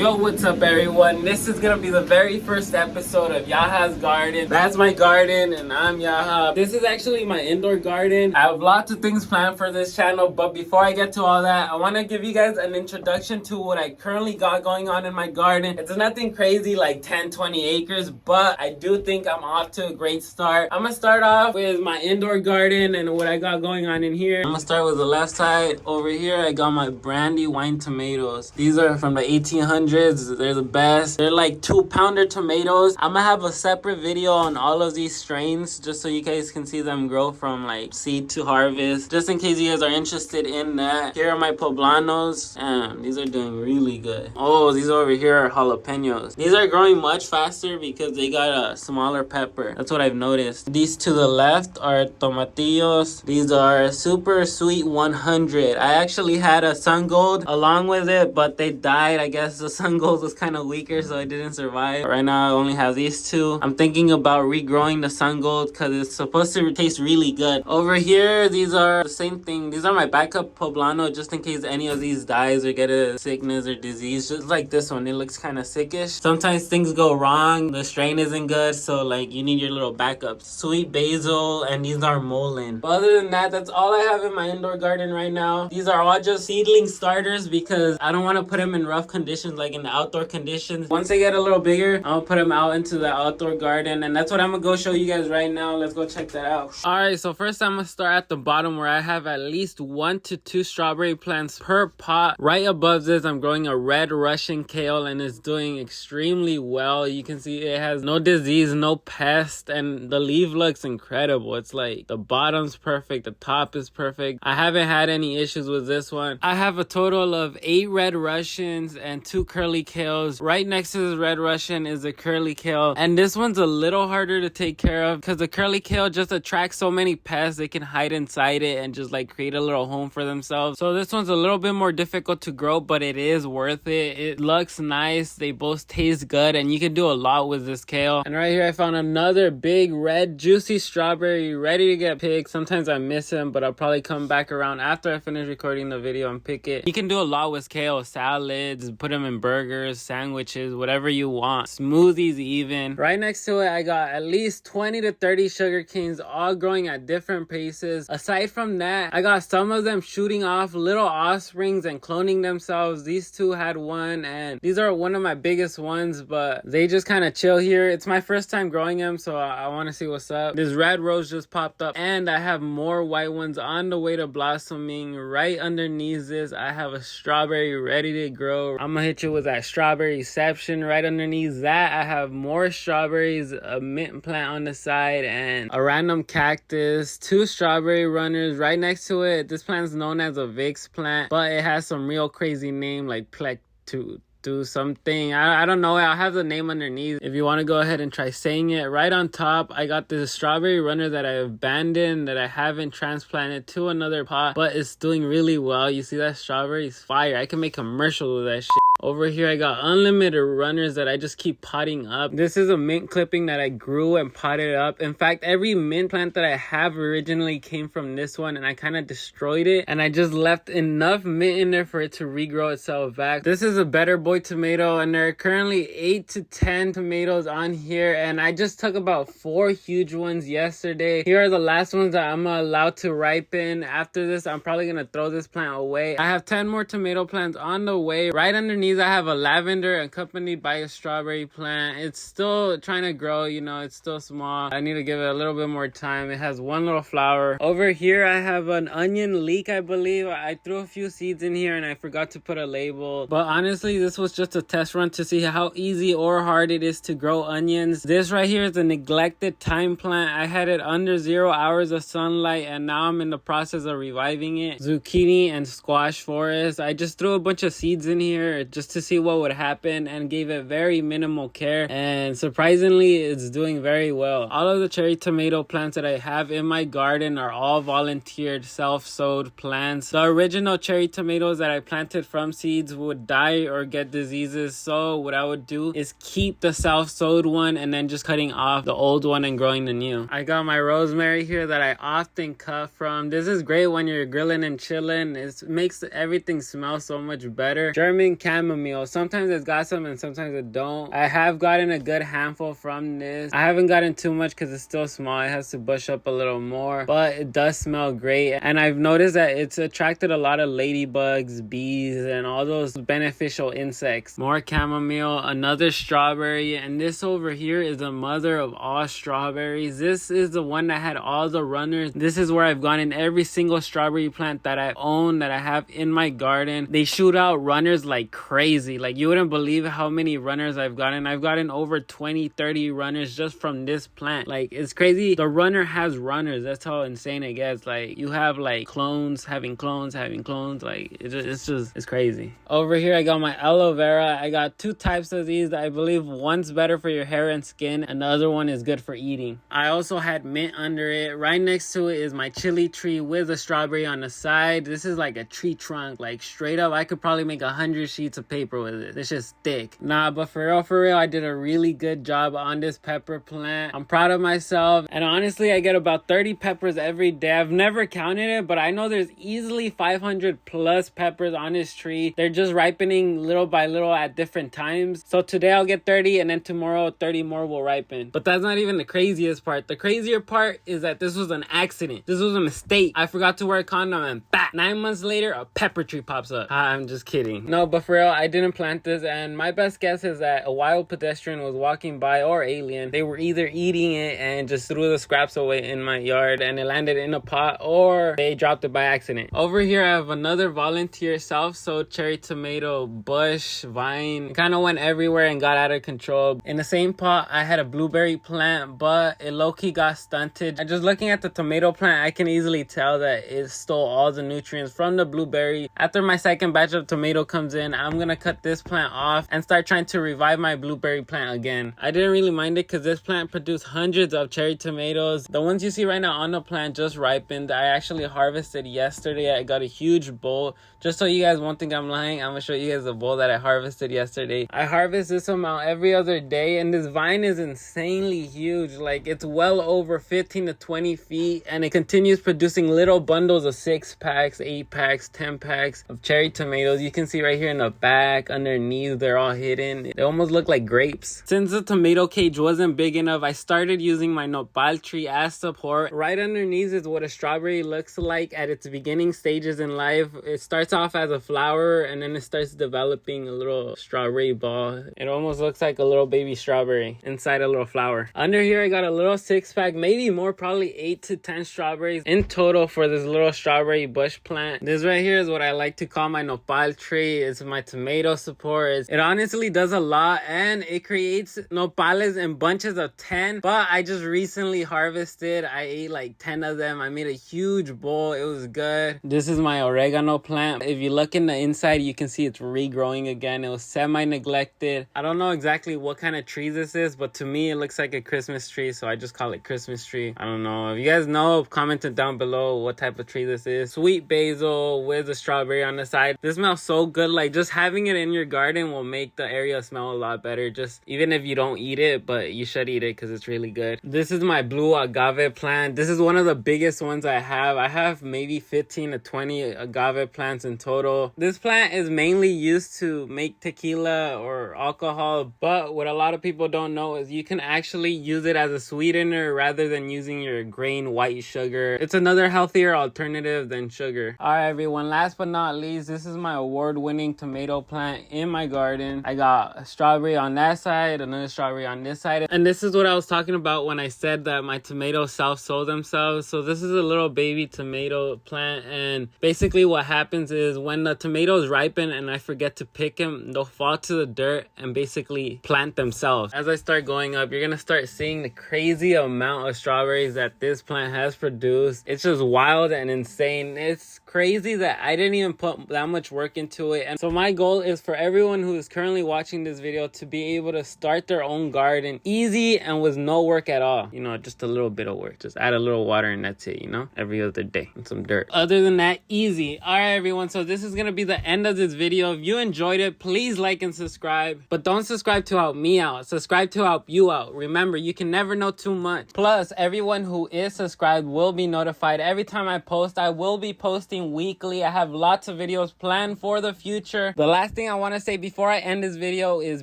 Yo, what's up everyone? This is gonna be the very first episode of Yaha'S garden. That's my garden and I'm Yaha. This is actually my indoor garden. I have lots of things planned for this channel, but before I get to all that, I want to give you guys an introduction to what I currently got going on in my garden. It's nothing crazy like 10-20 acres, but I do think I'm off to a great start. I'm gonna start off with my indoor garden and what I got going on in here. I'm gonna start with the left side. Over here I got my brandy wine tomatoes. These are from the 1800s. They're the best. They're like 2-pounder tomatoes. I'm gonna have a separate video on all of these strains just so you guys can see them grow from like seed to harvest, just in case you guys are interested in that. Here are my poblanos, and these are doing really good. Oh, these over here are jalapenos. These are growing much faster because they got a smaller pepper. That's what I've noticed. These to the left are tomatillos. These are super sweet 100. I actually had a sun gold along with it, but they died. I guess the sun gold was kind of weaker, so it didn't survive. Right now I only have these two. I'm thinking about regrowing the sun gold because it's supposed to taste really good. Over here, these are the same thing. These are my backup poblano just in case any of these dies or get a sickness or disease. Just like this one, it looks kind of sickish. Sometimes things go wrong, the strain isn't good, so like you need your little backups. Sweet basil, and these are mullein. But other than that, that's all I have in my indoor garden right now. These are all just seedling starters because I don't want to put them in rough conditions, like in the outdoor conditions. Once they get a little bigger, I'll put them out into the outdoor garden, and that's what I'm gonna go show you guys right now. Let's go check that out. All right, so first I'm gonna start at the bottom where I have at least 1 to 2 strawberry plants per pot. Right above this, I'm growing a red Russian kale, and it's doing extremely well. You can see it has no disease, no pest, and the leaf looks incredible. It's like the bottom's perfect, the top is perfect. I haven't had any issues with this one. I have a total of 8 red Russians and 2 curly kales. Right next to this red Russian is a curly kale, and this one's a little harder to take care of because the curly kale just attracts so many pests. They can hide inside it and just like create a little home for themselves. So this one's a little bit more difficult to grow, but it is worth it. It looks nice, they both taste good, and you can do a lot with this kale. And right here I found another big red juicy strawberry ready to get picked. Sometimes I miss him, but I'll probably come back around after I finish recording the video and pick it. You can do a lot with kale: salads, put them in burgers, sandwiches, whatever you want, smoothies even. Right next to it I got at least 20 to 30 sugar canes, all growing at different paces. Aside from that, I got some of them shooting off little offsprings and cloning themselves. These two had one, and these are one of my biggest ones, but they just kind of chill here. It's my first time growing them, so I want to see what's up. This red rose just popped up, and I have more white ones on the way to blossoming. Right underneath this I have a strawberry ready to grow. I'm gonna hit you with that strawberryception. Right underneath that I have more strawberries, a mint plant on the side, and a random cactus, 2 strawberry runners. Right next to it, this plant is known as a Vix plant, but it has some real crazy name like Plectu do something. I don't know. I'll have the name underneath if you want to go ahead and try saying it. Right on top I got this strawberry runner that I abandoned, that I haven't transplanted to another pot, but it's doing really well. You see that strawberry is fire. I can make a commercial with that shit. Over here I got unlimited runners that I just keep potting up. This is a mint clipping that I grew and potted up. In fact, every mint plant that I have originally came from this one, and I kind of destroyed it, and I just left enough mint in there for it to regrow itself back. This is a Better Boy tomato, and there are currently 8 to 10 tomatoes on here, and I just took about 4 huge ones yesterday. Here are the last ones that I'm allowed to ripen. After this I'm probably gonna throw this plant away. I have 10 more tomato plants on the way. Right underneath I have a lavender accompanied by a strawberry plant. It's still trying to grow, you know, it's still small. I need to give it a little bit more time. It has 1 little flower. Over here I have an onion leek, I believe. I threw a few seeds in here and I forgot to put a label, but honestly this was just a test run to see how easy or hard it is to grow onions. This right here is a neglected thyme plant. I had it under 0 hours of sunlight, and now I'm in the process of reviving it. Zucchini and squash forest. I just threw a bunch of seeds in here just to see what would happen and gave it very minimal care, and surprisingly it's doing very well. All of the cherry tomato plants that I have in my garden are all volunteered, self-sowed plants. The original cherry tomatoes that I planted from seeds would die or get diseases, so what I would do is keep the self-sowed one and then just cutting off the old one and growing the new. I got my rosemary here that I often cut from. This is great when you're grilling and chilling. It makes everything smell so much better. German chamomile chamomile. Sometimes it's got some and sometimes it don't. I have gotten a good handful from this. I haven't gotten too much because it's still small. It has to bush up a little more, but it does smell great. And I've noticed that it's attracted a lot of ladybugs, bees, and all those beneficial insects. More chamomile, another strawberry, and this over here is the mother of all strawberries. This is the one that had all the runners. This is where I've gone in every single strawberry plant that I own, that I have in my garden. They shoot out runners like crazy. Like, you wouldn't believe how many runners I've gotten. I've gotten over 20-30 runners just from this plant. Like, it's crazy. The runner has runners. That's how insane it gets. Like, you have like clones having clones having clones. Like, it's crazy. Over here I got my aloe vera. I got two types of these. I believe one's better for your hair and skin and the other one is good for eating. I also had mint under it. Right next to it is my chili tree with a strawberry on the side. This is like a tree trunk. Like, straight up, I could probably make 100 sheets of paper with it. It's just thick. Nah, but for real, I did a really good job on this pepper plant. I'm proud of myself. And honestly, I get about 30 peppers every day. I've never counted it, but I know there's easily 500 plus peppers on this tree. They're just ripening little by little at different times. So today I'll get 30 and then tomorrow 30 more will ripen. But that's not even the craziest part. The crazier part is that this was an accident. This was a mistake. I forgot to wear a condom and bah! 9 months later, a pepper tree pops up. I'm just kidding. No, but for real, I didn't plant this, and my best guess is that a wild pedestrian was walking by, or alien. They were either eating it and just threw the scraps away in my yard and it landed in a pot, or they dropped it by accident. Over here, I have another volunteer self-sowed cherry tomato bush, vine. It kind of went everywhere and got out of control. In the same pot, I had a blueberry plant, but it low-key got stunted. And just looking at the tomato plant, I can easily tell that it stole all the nutrients from the blueberry. After my second batch of tomato comes in, I'm gonna cut this plant off and start trying to revive my blueberry plant again. I didn't really mind it because this plant produced hundreds of cherry tomatoes. The ones you see right now on the plant just ripened. I actually harvested yesterday. I got a huge bowl. Just so you guys won't think I'm lying, I'm gonna show you guys the bowl that I harvested yesterday. I harvest this amount every other day, and this vine is insanely huge. Like, it's well over 15 to 20 feet, and it continues producing little bundles of 6 packs, 8 packs, 10 packs of cherry tomatoes. You can see right here in the back, underneath, they're all hidden. They almost look like grapes. Since the tomato cage wasn't big enough, I started using my nopal tree as support. Right underneath is what a strawberry looks like at its beginning stages in life. It starts off as a flower and then it starts developing a little strawberry ball. It almost looks like a little baby strawberry inside a little flower. Under here I got a little 6-pack, maybe more, probably 8 to 10 strawberries in total for this little strawberry bush plant. This right here is what I like to call my nopal tree. It's my tomato support. It honestly does a lot, and it creates nopales in bunches of 10, but I just recently harvested. I ate like 10 of them. I made a huge bowl. It was good. This is my oregano plant. If you look in the inside, you can see it's regrowing again. It was semi-neglected. I don't know exactly what kind of tree this is, but to me, it looks like a Christmas tree, so I just call it Christmas tree. I don't know. If you guys know, comment it down below what type of tree this is. Sweet basil with a strawberry on the side. This smells so good. Like, just having it in your garden will make the area smell a lot better. Just even if you don't eat it, but you should eat it because it's really good. This is my blue agave plant. This is one of the biggest ones I have. I have maybe 15 to 20 agave plants in total. This plant is mainly used to make tequila or alcohol, but what a lot of people don't know is you can actually use it as a sweetener rather than using your grain white sugar. It's another healthier alternative than sugar. Alright everyone, last but not least, this is my award-winning tomato plant in my garden. I got a strawberry on that side, another strawberry on this side, and this is what I was talking about when I said that my tomatoes self-sow themselves. So this is a little baby tomato plant, and basically what happens is when the tomatoes ripen and I forget to pick them, they'll fall to the dirt and basically plant themselves. As I start going up, you're gonna start seeing the crazy amount of strawberries that this plant has produced. It's just wild and insane. It's crazy that I didn't even put that much work into it. And so my goal is for everyone who is currently watching this video to be able to start their own garden easy and with no work at all. You know, just a little bit of work. Just add a little water and that's it, you know, every other day, and some dirt. Other than that, easy. All right, everyone. So this is gonna be the end of this video. If you enjoyed it, please like and subscribe. But don't subscribe to help me out. Subscribe to help you out. Remember, you can never know too much. Plus, everyone who is subscribed will be notified every time I post. I will be posting weekly. I have lots of videos planned for the future. The last last thing I want to say before I end this video is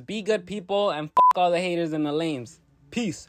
be good people and fuck all the haters and the lames. Peace.